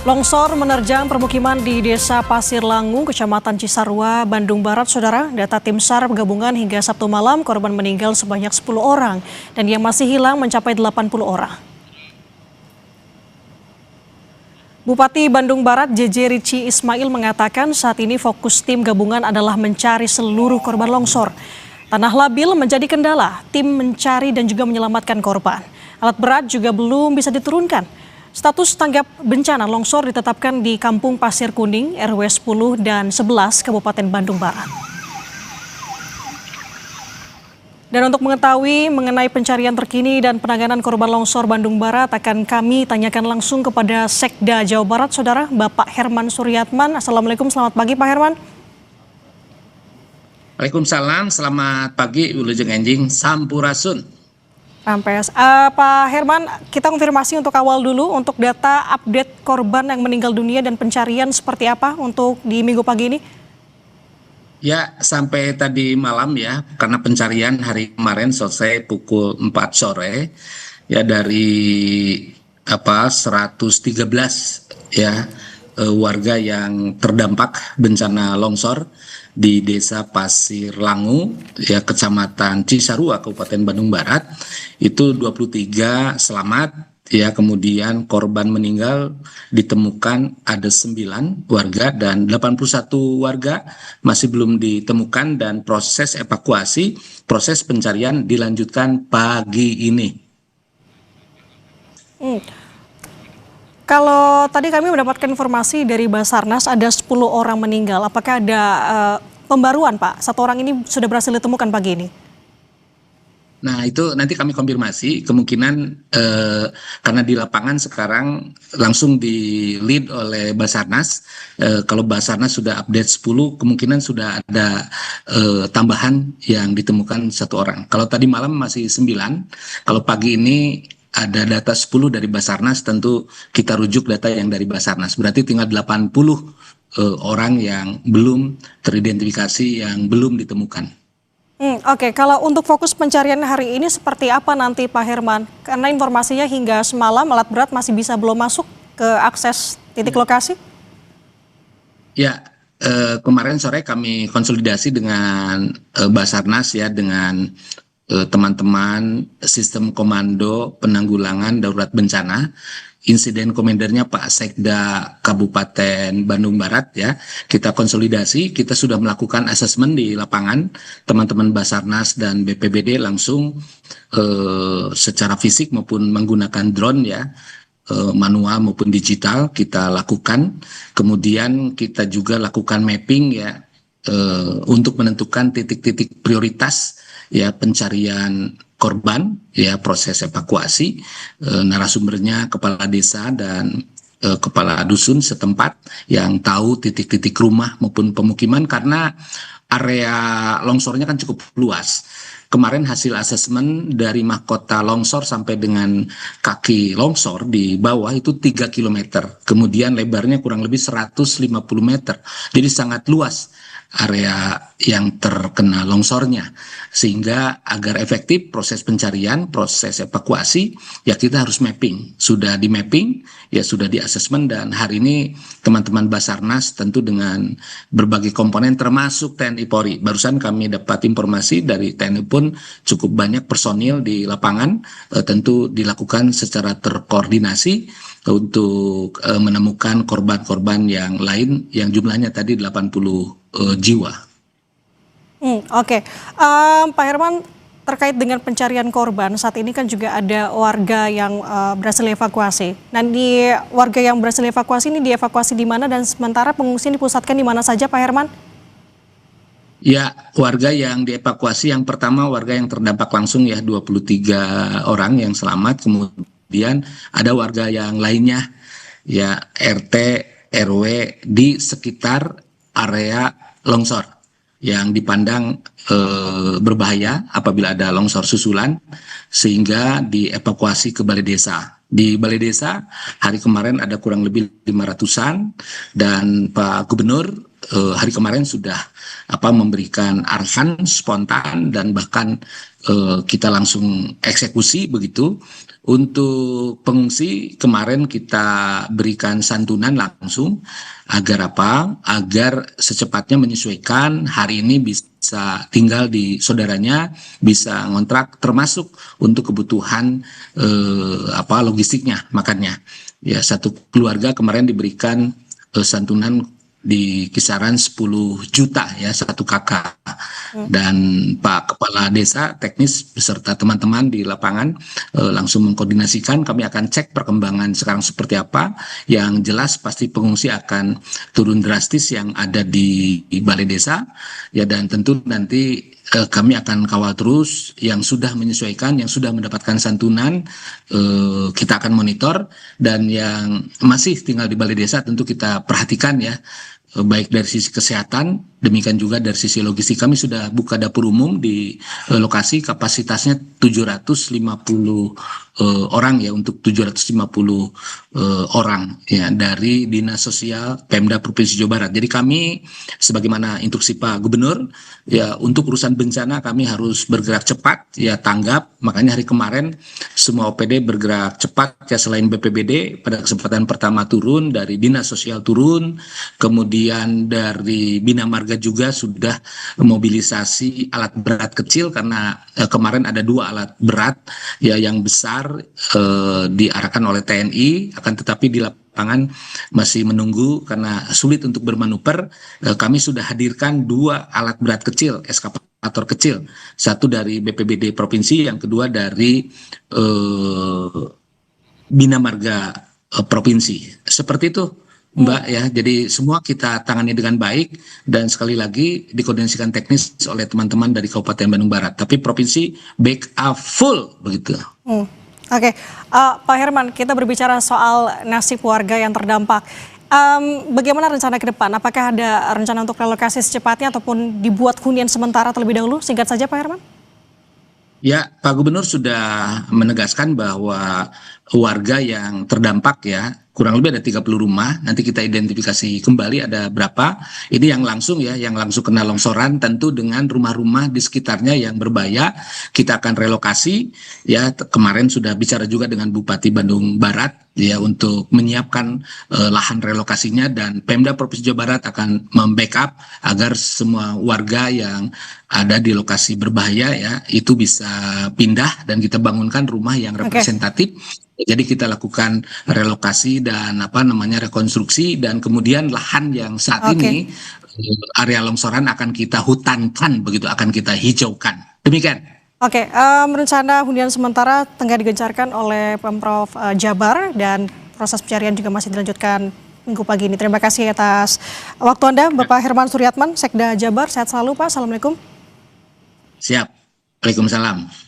Longsor menerjang permukiman di Desa Pasir Langu, Kecamatan Cisarua, Bandung Barat, Saudara. Data tim SAR gabungan hingga Sabtu malam, korban meninggal sebanyak 10 orang dan yang masih hilang mencapai 80 orang. Bupati Bandung Barat JJ Rici Ismail mengatakan saat ini fokus tim gabungan adalah mencari seluruh korban longsor. Tanah labil menjadi kendala, tim mencari dan juga menyelamatkan korban. Alat berat juga belum bisa diturunkan. Status tanggap bencana longsor ditetapkan di Kampung Pasir Kuning, RW 10 dan 11, Kabupaten Bandung Barat. Dan untuk mengetahui mengenai pencarian terkini dan penanganan korban longsor Bandung Barat akan kami tanyakan langsung kepada Sekda Jawa Barat, Saudara, Bapak Herman Suryatman. Assalamualaikum, selamat pagi Pak Herman. Waalaikumsalam, selamat pagi Wilujeng Enjing, Sampurasun. Rampes. Pak Herman, kita konfirmasi untuk awal dulu untuk data update korban yang meninggal dunia dan pencarian seperti apa untuk di minggu pagi ini? Ya, sampai tadi malam ya, karena pencarian hari kemarin selesai pukul 4 sore, ya dari 113 ya warga yang terdampak bencana longsor di Desa Pasir Langu, ya Kecamatan Cisarua, Kabupaten Bandung Barat, itu 23 selamat, ya kemudian korban meninggal ditemukan ada 9 warga dan 81 warga masih belum ditemukan dan proses evakuasi, proses pencarian dilanjutkan pagi ini. Kalau tadi kami mendapatkan informasi dari Basarnas ada 10 orang meninggal. Apakah ada pembaruan Pak? 1 orang ini sudah berhasil ditemukan pagi ini? Nah itu nanti kami konfirmasi kemungkinan karena di lapangan sekarang langsung di lead oleh Basarnas. Kalau Basarnas sudah update 10 kemungkinan sudah ada tambahan yang ditemukan 1 orang. Kalau tadi malam masih 9, kalau pagi ini ada data 10 dari Basarnas, tentu kita rujuk data yang dari Basarnas. Berarti tinggal 80 orang yang belum teridentifikasi, yang belum ditemukan. Oke, kalau untuk fokus pencarian hari ini seperti apa nanti Pak Herman? Karena informasinya hingga semalam alat berat masih bisa belum masuk ke akses titik lokasi? Ya, kemarin sore kami konsolidasi dengan Basarnas ya, dengan teman-teman sistem komando penanggulangan darurat bencana, insiden komandernya Pak Sekda Kabupaten Bandung Barat ya. Kita konsolidasi, kita sudah melakukan asesmen di lapangan, teman-teman Basarnas dan BPBD langsung secara fisik maupun menggunakan drone ya, manual maupun digital kita lakukan. Kemudian kita juga lakukan mapping ya, untuk menentukan titik-titik prioritas ya pencarian korban, ya proses evakuasi, narasumbernya kepala desa dan kepala dusun setempat yang tahu titik-titik rumah maupun pemukiman karena area longsornya kan cukup luas. Kemarin hasil asesmen dari mahkota longsor sampai dengan kaki longsor di bawah itu 3 km. Kemudian lebarnya kurang lebih 150 meter. Jadi sangat luas area yang terkena longsornya. Sehingga agar efektif proses pencarian, proses evakuasi, ya kita harus mapping. Sudah di mapping, ya sudah di asesmen dan hari ini teman-teman Basarnas tentu dengan berbagai komponen termasuk TNI Polri. Barusan kami dapat informasi dari TNI pun cukup banyak personil di lapangan, tentu dilakukan secara terkoordinasi untuk menemukan korban-korban yang lain yang jumlahnya tadi 80 jiwa. Oke. Pak Herman, terkait dengan pencarian korban, saat ini kan juga ada warga yang berhasil evakuasi. Nah, di warga yang berhasil evakuasi ini dievakuasi di mana dan sementara pengungsian dipusatkan di mana saja Pak Herman? Ya, warga yang dievakuasi yang pertama warga yang terdampak langsung ya 23 orang yang selamat, kemudian ada warga yang lainnya ya RT, RW di sekitar area longsor yang dipandang berbahaya apabila ada longsor susulan sehingga dievakuasi ke balai desa. Di balai desa hari kemarin ada kurang lebih 500-an dan Pak Gubernur hari kemarin sudah memberikan arahan spontan dan bahkan kita langsung eksekusi begitu. Untuk pengungsi kemarin kita berikan santunan langsung agar agar secepatnya menyesuaikan, hari ini bisa tinggal di saudaranya, bisa ngontrak termasuk untuk kebutuhan logistiknya, makannya. Ya, satu keluarga kemarin diberikan santunan di kisaran 10 juta ya, satu kakak. Dan Pak Kepala Desa teknis beserta teman-teman di lapangan langsung mengkoordinasikan. Kami akan cek perkembangan sekarang seperti apa. Yang jelas pasti pengungsi akan turun drastis yang ada di balai desa ya, dan tentu nanti kami akan kawal terus yang sudah menyesuaikan, yang sudah mendapatkan santunan, kita akan monitor, dan yang masih tinggal di balai desa tentu kita perhatikan ya, baik dari sisi kesehatan, demikian juga dari sisi logistik. Kami sudah buka dapur umum di lokasi, kapasitasnya 750 orang ya, untuk 750 orang ya, dari Dinas Sosial Pemda Provinsi Jawa Barat. Jadi kami sebagaimana instruksi Pak Gubernur ya, untuk urusan bencana kami harus bergerak cepat ya, tanggap. Makanya hari kemarin semua OPD bergerak cepat ya, selain BPBD pada kesempatan pertama turun, dari Dinas Sosial turun, kemudian dari Bina Marga juga sudah mobilisasi alat berat kecil, karena kemarin ada 2 alat berat ya yang besar diarahkan oleh TNI, akan tetapi di lapangan masih menunggu karena sulit untuk bermanuver. Kami sudah hadirkan 2 alat berat kecil, eskavator kecil, satu dari BPBD provinsi, yang kedua dari Bina Marga provinsi. Seperti itu Mbak ya, jadi semua kita tangani dengan baik, dan sekali lagi dikoordinasikan teknis oleh teman-teman dari Kabupaten Bandung Barat, tapi provinsi backup full begitu. Oke, Pak Herman, kita berbicara soal nasib warga yang terdampak. Bagaimana rencana ke depan? Apakah ada rencana untuk relokasi secepatnya ataupun dibuat hunian sementara terlebih dahulu? Singkat saja Pak Herman. Ya, Pak Gubernur sudah menegaskan bahwa warga yang terdampak ya, kurang lebih ada 30 rumah, nanti kita identifikasi kembali ada berapa. Ini yang langsung ya, yang langsung kena longsoran, tentu dengan rumah-rumah di sekitarnya yang berbahaya, kita akan relokasi ya. Kemarin sudah bicara juga dengan Bupati Bandung Barat ya, untuk menyiapkan lahan relokasinya, dan Pemda Provinsi Jawa Barat akan membackup agar semua warga yang ada di lokasi berbahaya ya, itu bisa pindah dan kita bangunkan rumah yang representatif. Jadi kita lakukan relokasi dan rekonstruksi, dan kemudian lahan yang saat ini area longsoran akan kita hutankan begitu, akan kita hijaukan. Demikian. Oke, rencana hunian sementara tengah digencarkan oleh Pemprov Jabar, dan proses pencarian juga masih dilanjutkan minggu pagi ini. Terima kasih atas waktu Anda, Bapak Herman Suryatman, Sekda Jabar. Sehat selalu Pak. Assalamualaikum. Siap. Waalaikumsalam.